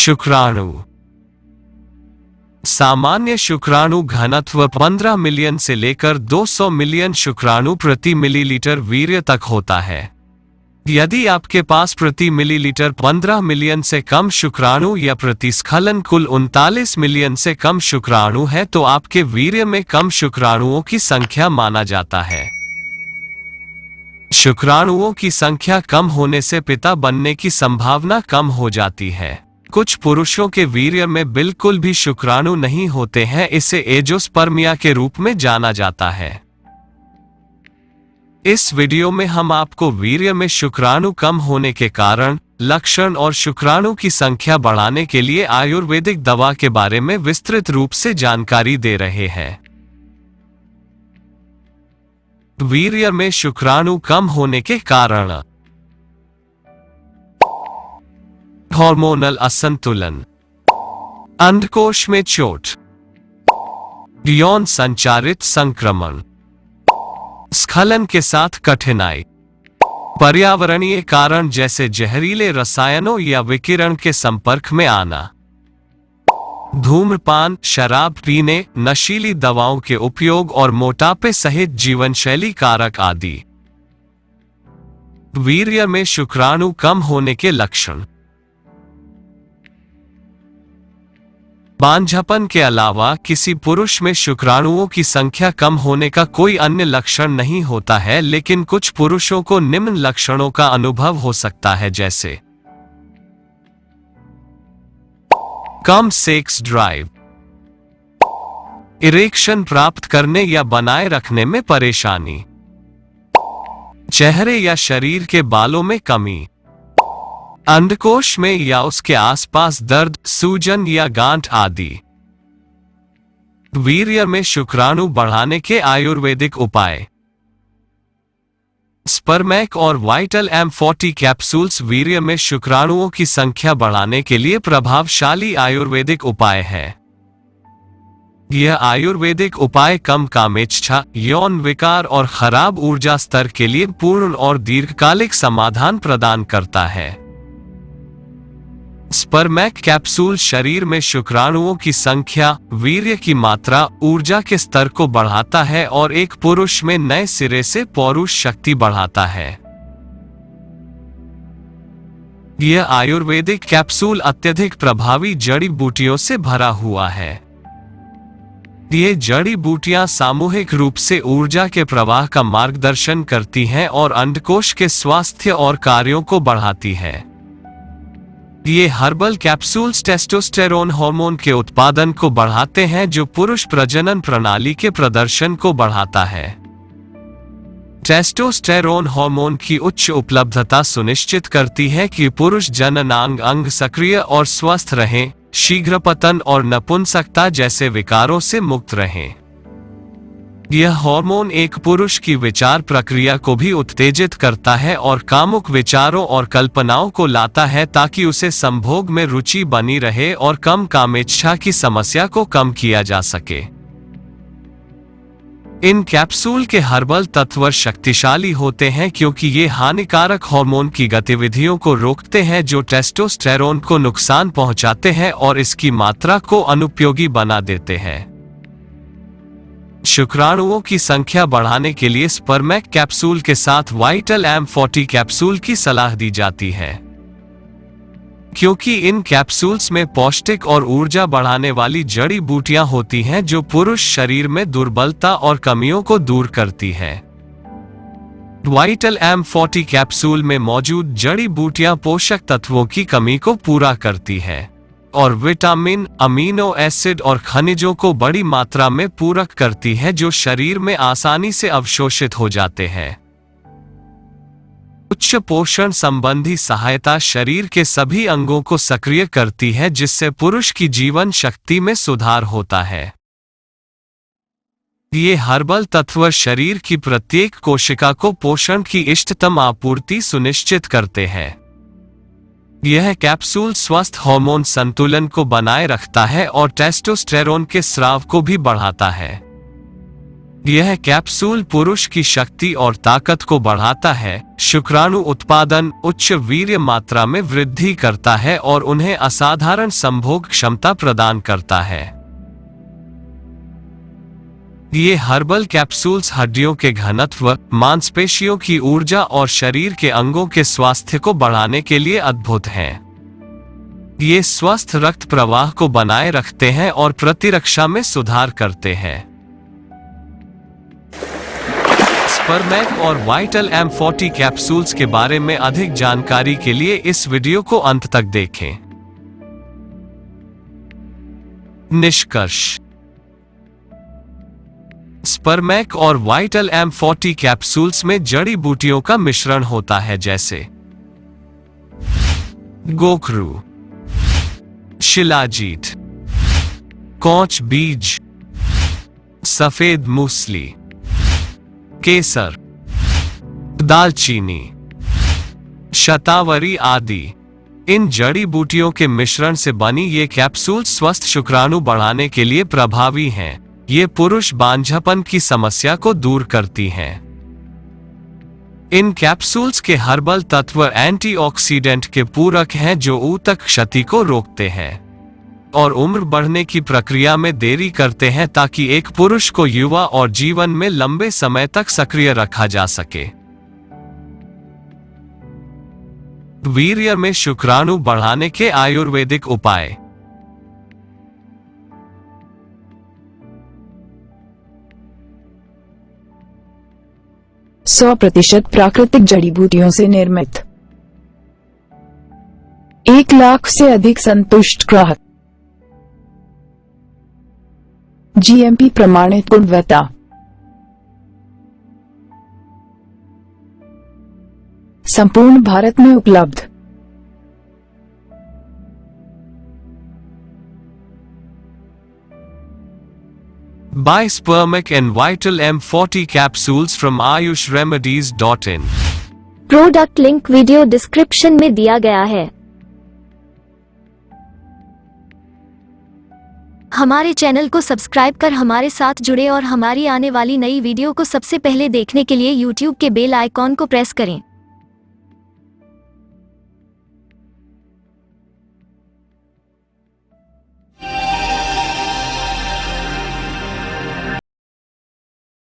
शुक्राणु। सामान्य शुक्राणु घनत्व 15 मिलियन से लेकर 200 मिलियन शुक्राणु प्रति मिलीलीटर वीर्य तक होता है। यदि आपके पास प्रति मिलीलीटर 15 मिलियन से कम शुक्राणु या प्रतिस्खलन कुल 39 मिलियन से कम शुक्राणु है तो आपके वीर्य में कम शुक्राणुओं की संख्या माना जाता है। शुक्राणुओं की संख्या कम होने से पिता बनने की संभावना कम हो जाती है। कुछ पुरुषों के वीर्य में बिल्कुल भी शुक्राणु नहीं होते हैं, इसे एजोस्पर्मिया के रूप में जाना जाता है। इस वीडियो में हम आपको वीर्य में शुक्राणु कम होने के कारण, लक्षण और शुक्राणु की संख्या बढ़ाने के लिए आयुर्वेदिक दवा के बारे में विस्तृत रूप से जानकारी दे रहे हैं। वीर्य में शुक्राणु कम होने के कारण: हार्मोनल असंतुलन, अंडकोश में चोट, यौन संचारित संक्रमण, स्खलन के साथ कठिनाई, पर्यावरणीय कारण जैसे जहरीले रसायनों या विकिरण के संपर्क में आना, धूम्रपान, शराब पीने, नशीली दवाओं के उपयोग और मोटापे सहित जीवनशैली कारक आदि। वीर्य में शुक्राणु कम होने के लक्षण: बांझपन के अलावा किसी पुरुष में शुक्राणुओं की संख्या कम होने का कोई अन्य लक्षण नहीं होता है, लेकिन कुछ पुरुषों को निम्न लक्षणों का अनुभव हो सकता है, जैसे कम सेक्स ड्राइव, इरेक्शन प्राप्त करने या बनाए रखने में परेशानी, चेहरे या शरीर के बालों में कमी, अंडकोश में या उसके आसपास दर्द, सूजन या गांठ आदि। वीर्य में शुक्राणु बढ़ाने के आयुर्वेदिक उपाय: स्पर्मैक और वाइटल M40 कैप्सूल्स वीर्य में शुक्राणुओं की संख्या बढ़ाने के लिए प्रभावशाली आयुर्वेदिक उपाय है। यह आयुर्वेदिक उपाय कम कामेच्छा, यौन विकार और खराब ऊर्जा स्तर के लिए पूर्ण और दीर्घकालिक समाधान प्रदान करता है। स्पर्मैक कैप्सूल शरीर में शुक्राणुओं की संख्या, वीर्य की मात्रा, ऊर्जा के स्तर को बढ़ाता है और एक पुरुष में नए सिरे से पौरुष शक्ति बढ़ाता है। यह आयुर्वेदिक कैप्सूल अत्यधिक प्रभावी जड़ी बूटियों से भरा हुआ है। ये जड़ी बूटियां सामूहिक रूप से ऊर्जा के प्रवाह का मार्गदर्शन करती हैं और अंडकोश के स्वास्थ्य और कार्यों को बढ़ाती है। ये हर्बल कैप्सूल्स टेस्टोस्टेरोन हार्मोन के उत्पादन को बढ़ाते हैं, जो पुरुष प्रजनन प्रणाली के प्रदर्शन को बढ़ाता है। टेस्टोस्टेरोन हार्मोन की उच्च उपलब्धता सुनिश्चित करती है कि पुरुष जननांग अंग सक्रिय और स्वस्थ रहें, शीघ्र पतन और नपुंसकता जैसे विकारों से मुक्त रहें। यह हार्मोन एक पुरुष की विचार प्रक्रिया को भी उत्तेजित करता है और कामुक विचारों और कल्पनाओं को लाता है ताकि उसे संभोग में रुचि बनी रहे और कम कामेच्छा की समस्या को कम किया जा सके। इन कैप्सूल के हर्बल तत्व शक्तिशाली होते हैं क्योंकि ये हानिकारक हार्मोन की गतिविधियों को रोकते हैं जो टेस्टोस्टेरोन को नुकसान पहुंचाते हैं और इसकी मात्रा को अनुपयोगी बना देते हैं। शुक्राणुओं की संख्या बढ़ाने के लिए स्पर्मैक कैप्सूल के साथ वाइटल M40 कैप्सूल की सलाह दी जाती है, क्योंकि इन कैप्सूल्स में पौष्टिक और ऊर्जा बढ़ाने वाली जड़ी बूटियां होती हैं जो पुरुष शरीर में दुर्बलता और कमियों को दूर करती है। वाइटल M40 कैप्सूल में मौजूद जड़ी बूटियां पोषक तत्वों की कमी को पूरा करती है और विटामिन, अमीनो एसिड और खनिजों को बड़ी मात्रा में पूरक करती है जो शरीर में आसानी से अवशोषित हो जाते हैं। उच्च पोषण संबंधी सहायता शरीर के सभी अंगों को सक्रिय करती है जिससे पुरुष की जीवन शक्ति में सुधार होता है। ये हर्बल तत्व शरीर की प्रत्येक कोशिका को पोषण की इष्टतम आपूर्ति सुनिश्चित करते हैं। यह कैप्सूल स्वस्थ हार्मोन संतुलन को बनाए रखता है और टेस्टोस्टेरोन के स्राव को भी बढ़ाता है। यह कैप्सूल पुरुष की शक्ति और ताकत को बढ़ाता है, शुक्राणु उत्पादन, उच्च वीर्य मात्रा में वृद्धि करता है और उन्हें असाधारण संभोग क्षमता प्रदान करता है। ये हर्बल कैप्सूल्स हड्डियों के घनत्व, मांसपेशियों की ऊर्जा और शरीर के अंगों के स्वास्थ्य को बढ़ाने के लिए अद्भुत हैं। ये स्वस्थ रक्त प्रवाह को बनाए रखते हैं और प्रतिरक्षा में सुधार करते हैं। स्पर्मैक और वाइटल M40 कैप्सूल्स के बारे में अधिक जानकारी के लिए इस वीडियो को अंत तक देखें। निष्कर्ष: स्पर्मैक और वाइटल M40 कैप्सूल्स में जड़ी बूटियों का मिश्रण होता है, जैसे गोखरू, शिलाजीत, कौच बीज, सफेद मूसली, केसर, दालचीनी, शतावरी आदि। इन जड़ी बूटियों के मिश्रण से बनी ये कैप्सूल स्वस्थ शुक्राणु बढ़ाने के लिए प्रभावी हैं। ये पुरुष बांझपन की समस्या को दूर करती हैं। इन कैप्सूल्स के हर्बल तत्व एंटीऑक्सीडेंट के पूरक हैं जो ऊतक क्षति को रोकते हैं और उम्र बढ़ने की प्रक्रिया में देरी करते हैं, ताकि एक पुरुष को युवा और जीवन में लंबे समय तक सक्रिय रखा जा सके। वीर्य में शुक्राणु बढ़ाने के आयुर्वेदिक उपाय। 100% प्राकृतिक जड़ी बूटियों से निर्मित, 1 लाख से अधिक संतुष्ट ग्राहक, GMP प्रमाणित गुणवत्ता, संपूर्ण भारत में उपलब्ध। Buy Spermec and Vital M40 capsules from ayushremedies.in। Product link video description में दिया गया है। हमारे चैनल को सब्सक्राइब कर हमारे साथ जुड़े और हमारी आने वाली नई वीडियो को सबसे पहले देखने के लिए YouTube के बेल आइकॉन को प्रेस करें।